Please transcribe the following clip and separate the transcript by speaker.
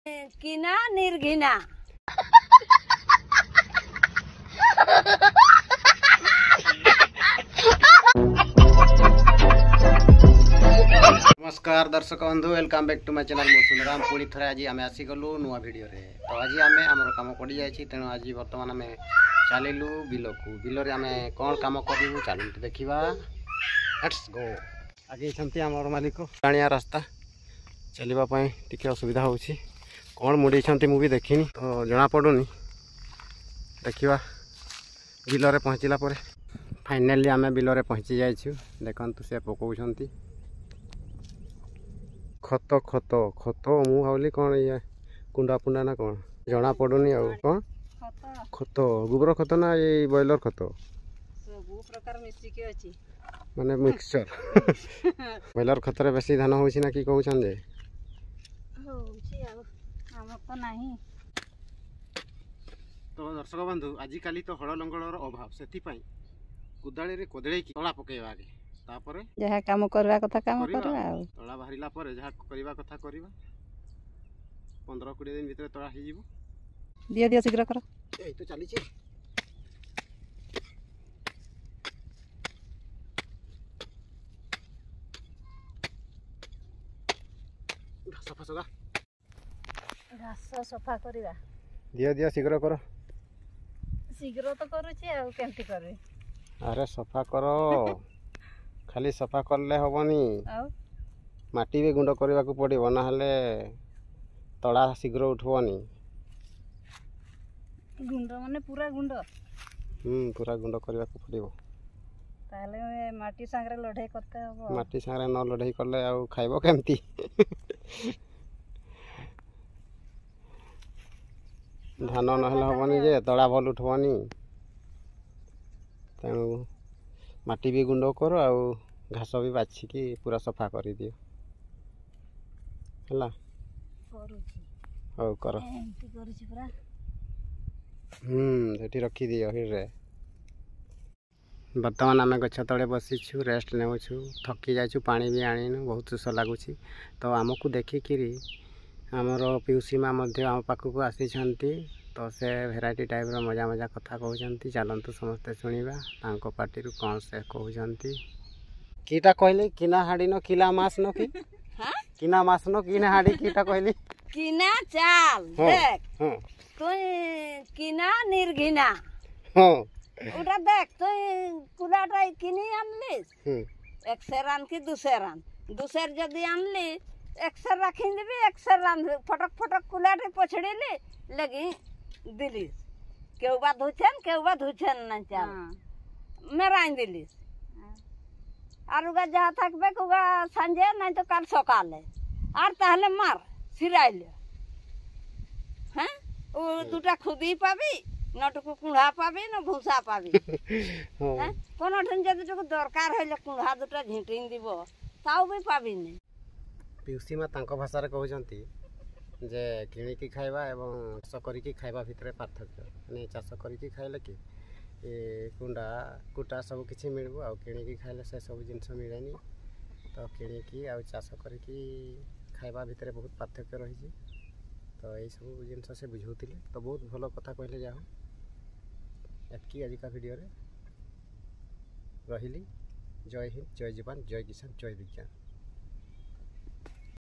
Speaker 1: किना निर्घिना।
Speaker 2: नमस्कार दर्शक बंधु, welcome back to my channel. मो सुंदराम पुणी थे आज आम आसीगलु नुआ भिडियो रे। तो आज आम आमर कम पड़ जाए, तेणु आज बर्तमान आम चलू बिल रे आम कौन कम करूँ चलते देखा। Let's go. आगे आमर मालिक जानिया रास्ता चलवाई टी असुविधा हो कौन मुड़ी मुझे देखनी तो जना पड़ूनी। देखा बिल रे पहुँचला फाइनाली आम बिल रे पहुँची जाइछु। देखु से पकाउछंती खत खत खत मु भावली कौन ये कुंडा पुंडा ना कौन जना पड़ुनी। आ कौन खत गोबर खत ना ये बॉयलर खत
Speaker 1: सब प्रकार मिसिके अछि
Speaker 2: माने मिक्सचर। बॉयलर खत रे बेसी धान होछि ना कि कहउछन जे
Speaker 1: होछि आ हम तो नाही।
Speaker 2: तो दर्शक बंधु आजि काली तो हड़ लंगलर अभाव सेति पई कुदाळे रे कोदळे की तळा पकेवा आगे तापरे
Speaker 1: जहा काम करवा कथा काम करवा आ
Speaker 2: तळा बाहरिला परे जहा करवा कथा करवा। 15-20 दिन भीतर तळा ही जीवो।
Speaker 1: दियो दियो शीघ्र कर।
Speaker 2: ए तो चली छी सफा सगा
Speaker 1: घास सफा करवा।
Speaker 2: दियो दियो शीघ्र करो।
Speaker 1: शीघ्र तो करूची आ केमती करबे।
Speaker 2: अरे सफा करो खाली सफा करले हबनी माटी भी गुंड करने को पड़ो ना तड़ा शीघ्र उठबनी।
Speaker 1: गुंड माने पूरा गुंड
Speaker 2: पूरा गुंड करने को पड़ो।
Speaker 1: ताले माटी सांगरे लढाई करते हो।
Speaker 2: माटी सांगरे न लढाई करले आ खाइबो केमती। धान नहले हबनी जे तड़ा भल उठबनी। तेणु माटी भी गुंड कर आ घास भी बाछिकी पूरा सफा कर दियो हला। हो कर सेठी रखी दियो हिरे। बर्तमान आम गछ तले बसीछु रेस्ट नेउछु थकी जाइछु पानी भी आनीनु बहुत सुस लगुच। तो आमको देखिकी आमर पिउसी माँ आम पाखक आसी तो से भेराइटी टाइप रो मजा मजा कथा कहते। चलतु समस्ते शुणा तांको पार्टी कौन से कहते। कीटा कहली किना हाड़ी न किला मास न कि किना मास न किना हाड़ी कीटा कहली
Speaker 1: किना चाल देख तू किना निर्घिना।
Speaker 2: हां
Speaker 1: उड़ा देख तू कुलाटा किनी आनलिस एक सेरान की दूसरान दूसर जदी आनली एक सर रखी देबी एक सर रांध फटक फटक कुलाटे पछड़ीली लगी दिलिस केउबा धुछन ना चाल मेराई दिलिस आरुगा जहाँ थकबे कुगा संजे नहीं तो कल सकाले और ताहले मार सिराइले हैं ओ दुटा खुदी पाबी नटको कुंढा पाबी न भूसा पाबी। हैं कोनो ठन जदी तो दरकार होइले कुंढा दुटा झिंटिन दिबो ताऊ भी पाबी ने।
Speaker 2: पिउसी मा तांको भाषा रे कहउचंती जे किणिकी खाइबा एवं चाष करिकी खाइबा भितरे पार्थक्य माने चाष करिकी खाइले कि ए कुंडा कुटा सब किछि मिलबो आ किणिकी खाइले से सब जिंस मिलेनी। तो किणिकी आ चाष करिकी खाइबा भितरे बहुत पार्थक्य रही। तो यही सब जिनस से बुझाउतिले तो बहुत भल कथा कहले जाओ। एतकी आजिका वीडियो रे रहिली। जय हिंद, जय जवान, जय किसान, जय विज्ञान।